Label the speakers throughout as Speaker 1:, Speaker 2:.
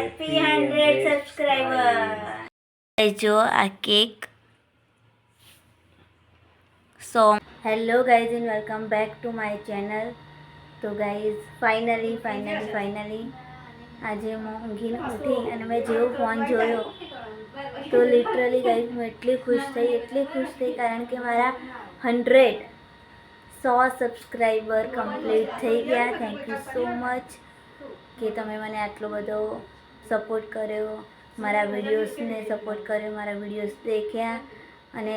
Speaker 1: Happy 100 subscriber. જો આ cake so hello guys and welcome back to my channel. તો guys finally આજે હું ઊંઘીને ઉઠી અને મેં જેવો ફોન જોયો તો લિટરલી ગાઈઝ હું એટલી ખુશ થઈ કારણ કે મારા 100 સબસ્ક્રાઈબર કમ્પ્લીટ થઈ ગયા। થેન્ક યુ સો મચ કે તમે મને આટલો બધો સપોર્ટ કર્યો, મારા વિડીયોઝને સપોર્ટ કર્યો, મારા વિડીયોઝ દેખ્યા। અને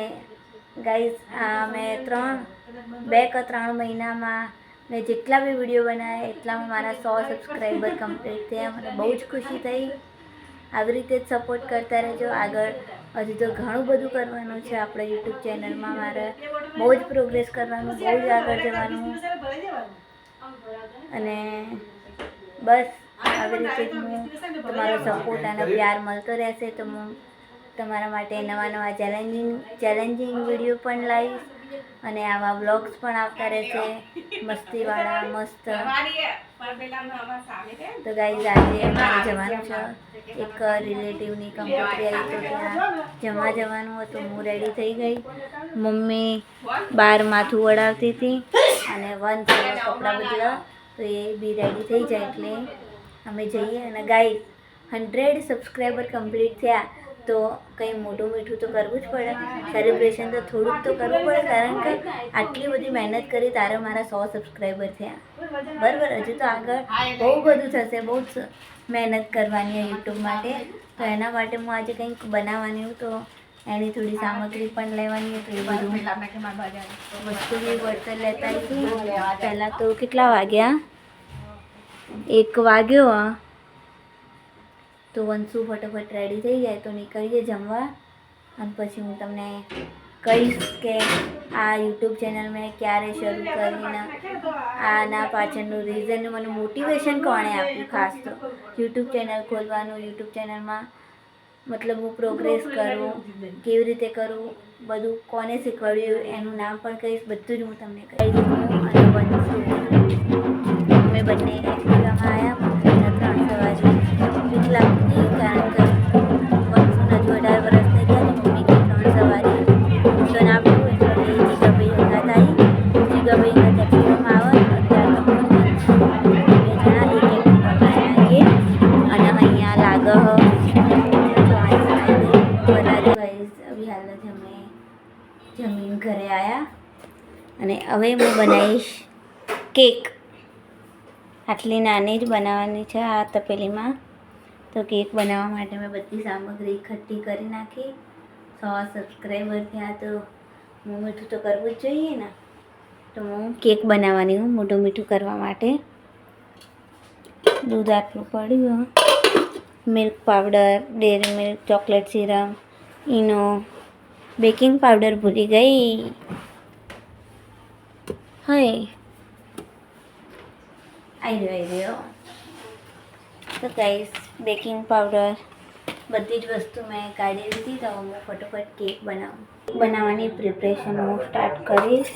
Speaker 1: ગાઈઝ આ મેં 2 કે 3 મહિનામાં મેં જેટલા બી વિડીયો બનાવ્યા એટલામાં મારા 100 સબસ્ક્રાઈબર કમ્પ્લીટ થયા। મને બહુ જ ખુશી થઈ। આવી રીતે જ સપોર્ટ કરતા રહેજો। આગળ હજુ તો ઘણું બધું કરવાનું છે આપણા યુટ્યુબ ચેનલમાં। મારે બહુ જ પ્રોગ્રેસ કરવાનું, બહુ જ આગળ જવાનું અને બસ આવી રીતે જ હું તમારો સપોર્ટ અને પ્યાર મળતો રહેશે તો હું તમારા માટે નવા ચેલેન્જિંગ વિડીયો પણ લાવીશ અને આવા વ્લોગ્સ પણ આવતા રહેશે મસ્તીવાળા મસ્ત। તો ગાઈઝ આજે મારે જવાનું છે એક રિલેટિવની કંકોત્રી આવી તો ત્યાં જવાનું હતું। હું રેડી થઈ ગઈ, મમ્મી બહાર માથું વળાવતી હતી અને વંશ કપડાં બદલા તો એ બી રેડી થઈ જાય એટલે અમે જઈએ। અને ગાઈઝ 100 સબસ્ક્રાઈબર કમ્પ્લીટ થયા તો કંઈ મોટું મીઠું તો કરવું જ પડે, સેલિબ્રેશન તો થોડુંક તો કરવું પડે કારણ કે આટલી બધી મહેનત કરી તારે મારા 100 સબસ્ક્રાઈબર થયા બરાબર। હજુ તો આગળ બહુ બધું થશે, બહુ જ મહેનત કરવાની યુટ્યુબ માટે। તો એના માટે હું આજે કંઈક બનાવવાની હું તો એની થોડી સામગ્રી પણ લેવાની હતી, એ બધું વસ્તુ બી વર્તન લેતા હતી। પહેલાં તો કેટલા વાગ્યા, 1 વાગ્યો તો વંશુ ફટાફટ રેડી થઈ જાય તો નીકળીએ જમવા। અને પછી હું તમને કહીશ કે આ યુટ્યુબ ચેનલ મેં ક્યારે શરૂ કરીને આના પાછળનું રીઝન, મને મોટિવેશન કોણે આપ્યું ખાસ તો યુટ્યુબ ચેનલ ખોલવાનું, યુટ્યુબ ચેનલમાં મતલબ હું પ્રોગ્રેસ કરું, કેવી રીતે કરું, બધું કોને શીખવાડ્યું એનું નામ પણ કહીશ, બધું જ હું તમને કહીશ। હું અને વંશુ અમે બંને એક્ટિવામાં આવ્યા 3 સવારી બીક લાગતી કારણ કે વંશુના હજુ 18 વર્ષ થઈ ગયા તો મમ્મીની 3 સવારી તો ના પડ્યું એટલે જીગાભાઈ હંગાત આવી, જીગાભાઈ હંગાત એક્ટિવામાં આવે અત્યારે તો 2 જણા એક એક્ટિવામાં આવીએ અને અહીંયા લાગે અભી હાલ જ અમે જમીન ઘરે આવ્યા અને હવે હું બનાવીશ કેક। આટલી નાની જ બનાવવાની છે આ તપેલીમાં। તો કેક બનાવવા માટે મેં બધી સામગ્રી એકઠી કરી નાખી। 100 સબસ્ક્રાઈબર થયા તો મોટું મીઠું તો કરવું જ જોઈએ ને, તો હું કેક બનાવવાની હું મોટું મીઠું કરવા માટે। દૂધ આટલું પડ્યું, milk powder, dairy milk, chocolate syrup, Eno, baking powder ભૂલી ગઈ હય આવી રહ્યો। તો ગાઈસ બેકિંગ પાવડર બધી જ વસ્તુ મેં કાઢી લીધી તો હું ફટોફટ કેક બનાવવાની પ્રિપરેશન હું સ્ટાર્ટ કરીશ।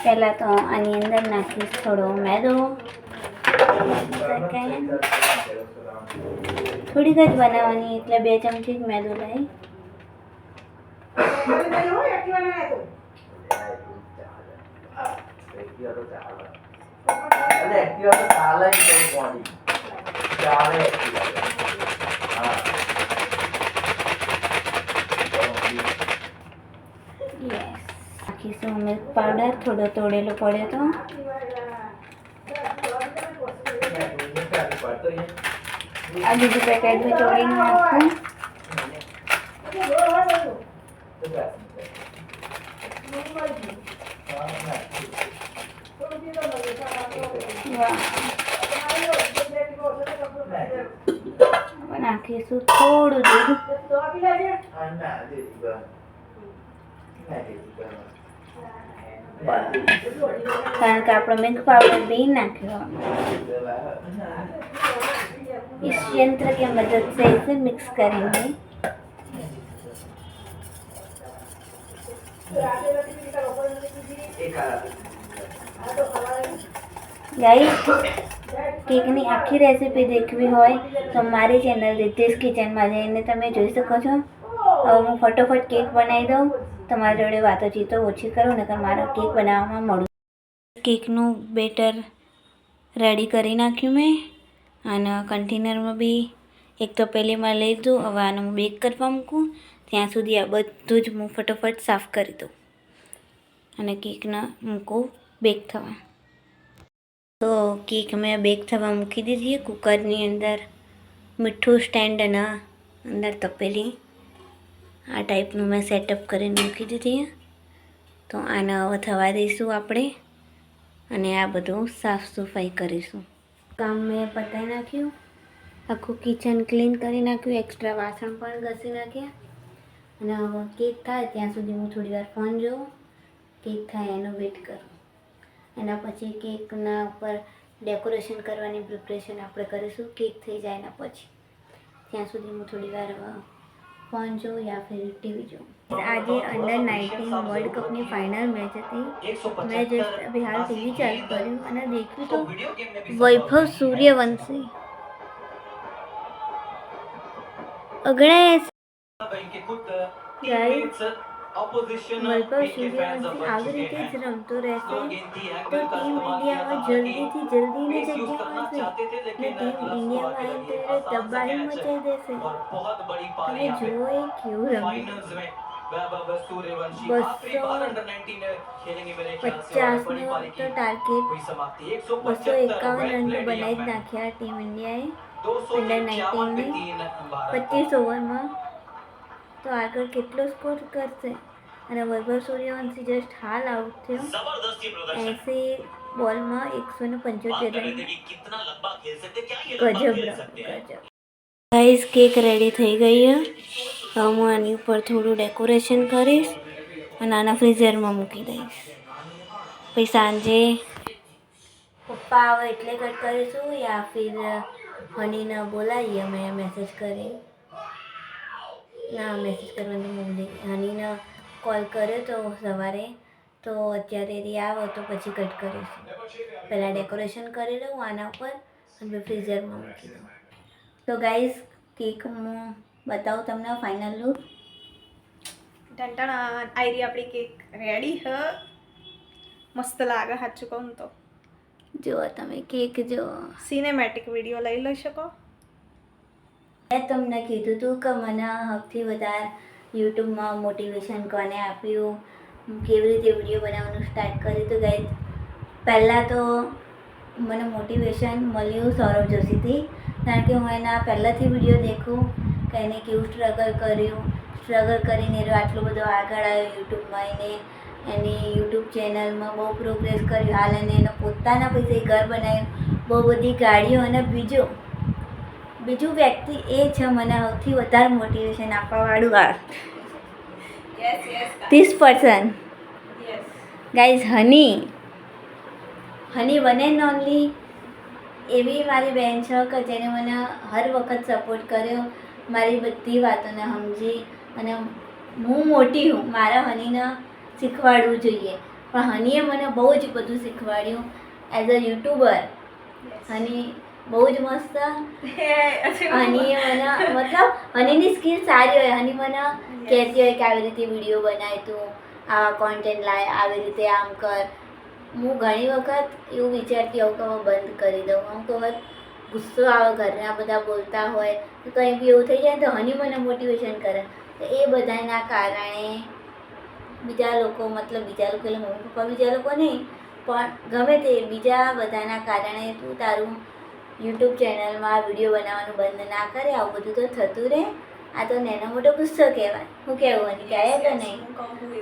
Speaker 1: પહેલાં તો આની અંદર નાખીશ થોડો મેદો, થોડીક જ બનાવવાની એટલે 2 ચમચી જ મેદો લઈ નાખીશું મિલ્ક પાવડર, થોડો તોડેલો પડ્યો તો આ બીજું પેકેટ મેં તોડીને નાખું। નાખીશું થોડું દૂધ કારણ કે આપણે મિલ્ક पाउडर भी नाख्यो। इस यंत्र की मदद से इसे मिक्स करेंगे। गाइस કેકની આખી રેસીપી દેખવી હોય તો મારી ચેનલ રિદ્ધિસ કિચનમાં જઈને તમે જોઈ શકો છો. હવે હું ફટોફટ કેક બનાવી દઉં, તમારી જોડે વાતોચીતો ઓછી કરું નકર મારો કેક બનાવવામાં મળું. કેકનું બેટર રેડી કરી નાખ્યું મેં અને કન્ટેનરમાં બી એક તો પહેલીમાં લઈ દઉં. હવે આને હું બેક કરવા મૂકું ત્યાં સુધી આ બધું જ હું ફટોફટ સાફ કરી દઉં અને કેકને મૂકું બેક થવા. તો કેક મેં બેક થવા મૂકી દીધી. કુકરની અંદર મીઠું સ્ટેન્ડ અને અંદર તપેલી આ ટાઈપનું મેં સેટઅપ કરીને મૂકી દીધી. તો આને હવે થવા દઈશું આપણે અને આ બધું સાફ સફાઈ કરીશું. કામ મેં પતાવી નાખ્યું, આખું કિચન ક્લીન કરી નાખ્યું, એક્સ્ટ્રા વાસણ પણ ઘસી નાખ્યા અને હવે કેક થાય ત્યાં સુધી હું થોડી વાર ફોન જોઉં. કેક થાય એનો વેઇટ કરું. એના પછી કેકના ઉપર ડેકોરેશન કરવાની પ્રિપરેશન આપણે કરીશું. કેક થઈ જાય એના પછી ત્યાં સુધી હું થોડી વાર ફોન જોઉં યા ફિર ટીવી જોઉં. આજે અંડર-19 વર્લ્ડ કપની ફાઇનલ મેચ હતી. મેં જસ્ટ અભી હાલ ટીવી ચાલુ કર્યું અને દેખ્યું તો વૈભવ સૂર્યવંશી 79 ગાઈસ, વૈભવ સૂર્યવંશી આવી રીતે જ રમતો રહેશે તો ટીમ ઇન્ડિયામાં જલ્દીથી જલ્દીની જગ્યા મળશે ને ટીમ ઇન્ડિયામાં આવીને તો તબાહી મચાવી દેશે. તમે જુઓ એ કેવું રમે. 250નો તો ટાર્ગેટ 251 રન તો બનાવી જ નાખ્યા ટીમ ઇન્ડિયાએ અંડર-19ની 25 ઓવરમાં. તો આગળ કેટલો સ્કોર કરશે અને વૈભવ સૂર્યવંશી જસ્ટ હાલ આઉટ થયો 80 બોલમાં 175 રન. ગજબ ગજબ. ગાઈસ, કેક રેડી થઈ ગઈ છે. હવે હું આની ઉપર થોડું ડેકોરેશન કરીશ અને આના ફ્રીઝરમાં મૂકી દઈશ. પછી સાંજે પપ્પા આવે એટલે કટ કરીશું યા ફિર હનીને બોલાવીએ અમે મેસેજ કરી. ના, મેસેજ કરવાનું ભૂલી ગઈ. હનીને કોલ કર્યો તો સવારે, તો અત્યારે એ આવો તો પછી કટ કરીશું. પહેલાં ડેકોરેશન કરી લઉં આના ઉપર અને ફ્રીઝરમાં મૂકી દઉં. તો ગાઈસ, કેક હું બતાવું તમને ફાઇનલ લુક.
Speaker 2: ટંટણ આયરી આપણી કેક રેડી હ. મસ્ત લાગે સાચું કહું તો.
Speaker 1: જુઓ તમે કેક જુઓ.
Speaker 2: સિનેમેટિક વિડીયો લઈ લઈ શકો.
Speaker 1: મેં તમને કીધું હતું કે મને સૌથી વધારે યુટ્યુબમાં મોટિવેશન કોને આપ્યું, કેવી રીતે વિડીયો બનાવવાનું સ્ટાર્ટ કર્યું. તો ગાઈસ, પહેલાં તો મને મોટિવેશન મળ્યું સૌરવ જોશીથી, કારણ કે હું એના પહેલાંથી વિડીયો દેખું કે એને કેવું સ્ટ્રગલ કરીને આટલો બધો આગળ આવ્યો યુટ્યુબમાં. એની યુટ્યુબ ચેનલમાં બહુ પ્રોગ્રેસ કર્યું. હાલ એનો પોતાના પૈસે ઘર બનાવ્યું, બહુ બધી ગાડીઓ. અને બીજું વ્યક્તિ એ છે મને સૌથી વધારે મોટિવેશન આપવાવાળું આ 30% guys. Honey one and only એવી મારી બહેન છે કે જેને મને હર વખત સપોર્ટ કર્યો, મારી બધી વાતોને સમજી. અને હું મોટી હું, મારા હનીને શીખવાડવું જોઈએ, પણ હનીએ મને બહુ જ બધું શીખવાડ્યું એઝ અ યુટ્યુબર. હની બહુ જ મસ્ત. હનીએ મને મતલબ હનીની સ્કિલ સારી હોય. હની મને કહેતી હોય કે આવી રીતે વિડીયો બનાય, તું આવા કોન્ટેન્ટ લાય, આવી રીતે આમ કર. હું ઘણી વખત એવું વિચારતી હોઉં કે હું બંધ કરી દઉં. અમુક વખત ગુસ્સો આવે, ઘરના બધા બોલતા હોય તો કંઈ બી એવું થઈ જાય તો હની મને મોટિવેશન કરે. તો એ બધાના કારણે બીજા લોકો એટલે મમ્મી પપ્પા બીજા લોકો નહીં, પણ ગમે તે બીજા બધાના કારણે તું તારું યુટ્યુબ ચેનલમાં વિડીયો બનાવવાનું બંધ ના કરે. આવું બધું તો થતું રહે. આ તો નાનો મોટો ગુસ્સો કહેવાય. હું કહેવું હની કહે કે નહીં?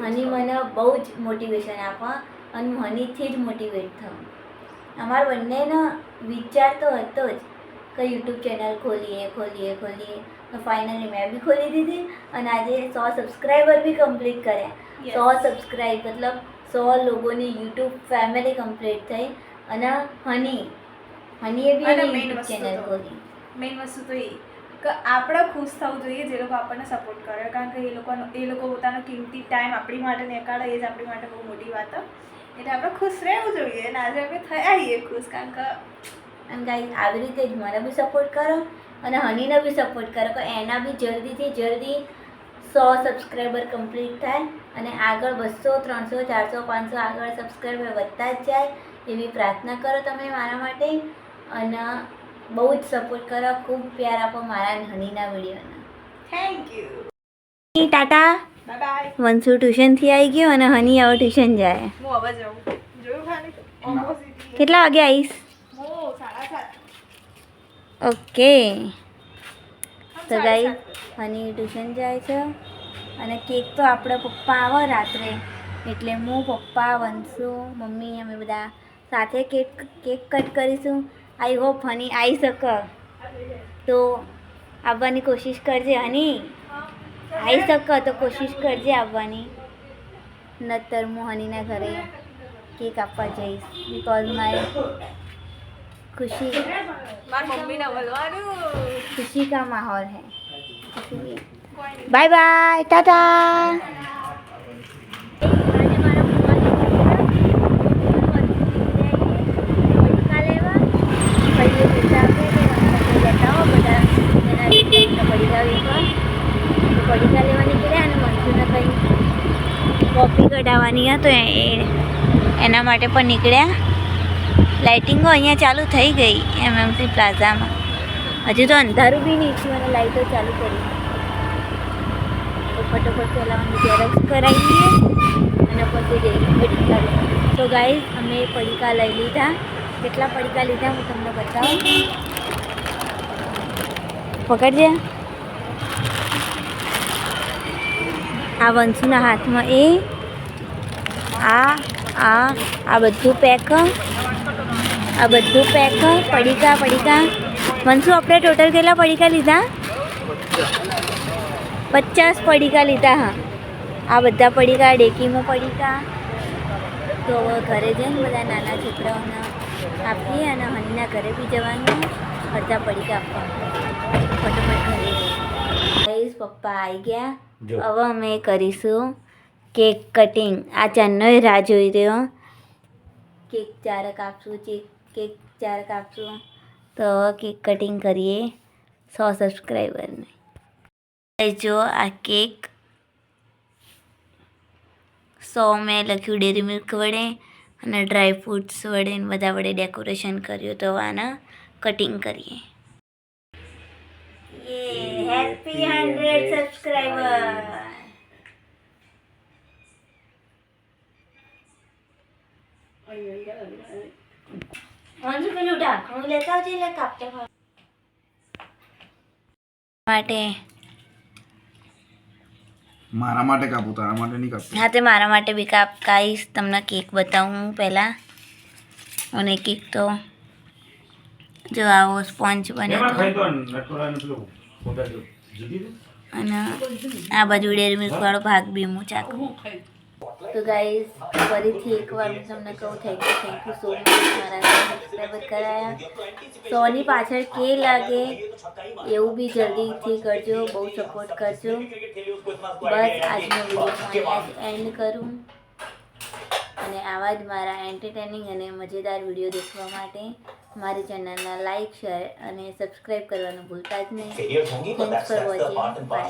Speaker 1: હની મને બહુ જ મોટિવેશન આપે અને હું હનીથી જ મોટિવેટ થઉં. અમારા બંનેનો વિચાર તો હતો જ કે યુટ્યુબ ચેનલ ખોલીએ. તો ફાઇનલી મેં બી ખોલી દીધી અને આજે 100 સબસ્ક્રાઈબર બી કમ્પ્લીટ કર્યા. 100 સબસ્ક્રાઈબ મતલબ 100 લોકોની યુટ્યુબ ફેમિલી કમ્પ્લીટ થઈ. અને હનીએ બી યુટ્યુબ ચેનલ ખોલી.
Speaker 2: મેઇન વસ્તુ તો એ કે આપણે ખુશ થવું જોઈએ જે લોકો આપણને સપોર્ટ કરે, કારણ કે એ લોકો પોતાનો કિંમતી ટાઈમ આપણી માટે નીકાળે, એ જ આપણી માટે બહુ મોટી વાત. એટલે આપણે ખુશ રહેવું જોઈએ અને આજે અમે થયા છીએ ખુશ, કારણ કે
Speaker 1: અને ગાઈસ આવી રીતે જ મને બી સપોર્ટ કરો અને હનીને બી સપોર્ટ કરો કે એના બી જલ્દીથી જલ્દી 100 સબસ્ક્રાઈબર કમ્પ્લીટ થાય અને આગળ 200 300 400 500 આગળ સબસ્ક્રાઈબર વધતા જ જાય એવી પ્રાર્થના કરો તમે મારા માટે અને બહુ જ સપોર્ટ કરો, ખૂબ પ્યાર આપો મારા અને હનીના વિડીયોને.
Speaker 2: Thank you.
Speaker 1: Tata.
Speaker 2: Bye bye.
Speaker 1: Vanshu ટ્યુશનથી આવી ગયો અને હની હવે ટ્યુશન જાય.
Speaker 2: હું હવે જાઉં. જોયું ખાલી ઓપોઝિટ.
Speaker 1: કેટલા વાગે આવીશ?
Speaker 2: હું 7:30.
Speaker 1: ઓકે. તો ગાઈ હની ટ્યુશન જાય છે અને કેક તો આપણા પપ્પા આવે રાત્રે એટલે હું પપ્પા વંશુ મમ્મી અમે બધા સાથે કેક કટ કરીશું. આઈ હોપ હની આવી શકે તો આવવાની કોશિશ કરજે હની. આવી શકે તો કોશિશ કરજે આવવાની, નતર હું હનીના ઘરે કેક આપવા જઈશ બિકોઝ માય खुशी
Speaker 2: મારી મમ્મીને બોલવાનું.
Speaker 1: खुशी का माहौल है इसीलिए. Bye bye tata. પડીકા લેવા નીકળ્યા અને મંજુને કંઈ કોપી કઢાવવાની તો એના માટે પણ નીકળ્યા. લાઇટિંગો અહીંયા ચાલુ થઈ ગઈ એમએમસી પ્લાઝામાં. હજુ તો અંધારું બી નહીં થયું અને લાઇટો ચાલુ કરી. તો ફટોફટ ચલાવવાની ઝેરોક્સ કરાવી લઈએ અને પછી જઈએ પડીકા લેવા. તો ગાઈઝ અમે પડીકા લઈ લીધા. કેટલા પડીકા લીધા હું તમને બતાવું. પકડજે. આ વંશુના હાથમાં આ બધું પેક. આ બધું પેક પડીકા. વંશુ આપણે ટોટલ કેટલા પડીકા લીધા? 50 પડીકા લીધા. હા, આ બધા પડીકા ડેકીમાં પડીકા. તો હવે ઘરે જઈને બધા નાના છોકરાઓને આપીએ અને હનીના ઘરે બી જવાનું અડધા પડીકા આપવા. ફટોફટ ઘરે જઈએ. પપ્પા આવી ગયા. હવે અમે કરીશું કેક કટિંગ. આ ચારનોય રાહ જોઈ રહ્યો. કેક ચારક આપશું, કેક ચારક આપશું. તો કેક કટિંગ કરીએ 100 સબસ્ક્રાઈબરને. જો આ કેક 100 મેં લખ્યું ડેરી મિલ્ક વડે અને ડ્રાય ફ્રૂટ્સ વડે બધા વડે ડેકોરેશન કર્યું. તો આના કટિંગ કરીએ. Happy 100 subscriber. પેલું ઢાંકણું લેતા આવજે એટલે કાપતા માટે.
Speaker 3: મારા માટે કાપું, તારા માટે નહીં કાપું.
Speaker 1: હા, તે મારા માટે બી કાપીશ. તમને કેક બતાવું પહેલાં. અને કેક તો જો આવો સ્પોન્જ બને અને આ બાજુ ડેરી મિલ્કવાળો ભાગ બી હું ચાખું. તો ગાઈઝ ફરીથી એકવાર હું તમને કહું થેન્ક યુ સો મચ. મારા સબસ્ક્રાઈબર કરાયા. 100ની પાછળ કે લાગે એવું બી જલ્દીથી કરજો, બહુ સપોર્ટ કરજો. બસ આજનો વિડીયો એન્ડ કરું અને આવા જ મારા એન્ટરટેનિંગ અને મજેદાર વિડીયો દેખવા માટે મારી ચેનલને લાઈક, શેર અને સબસ્ક્રાઈબ કરવાનું ભૂલતા જ નહીં. Thanks for watching. બાય.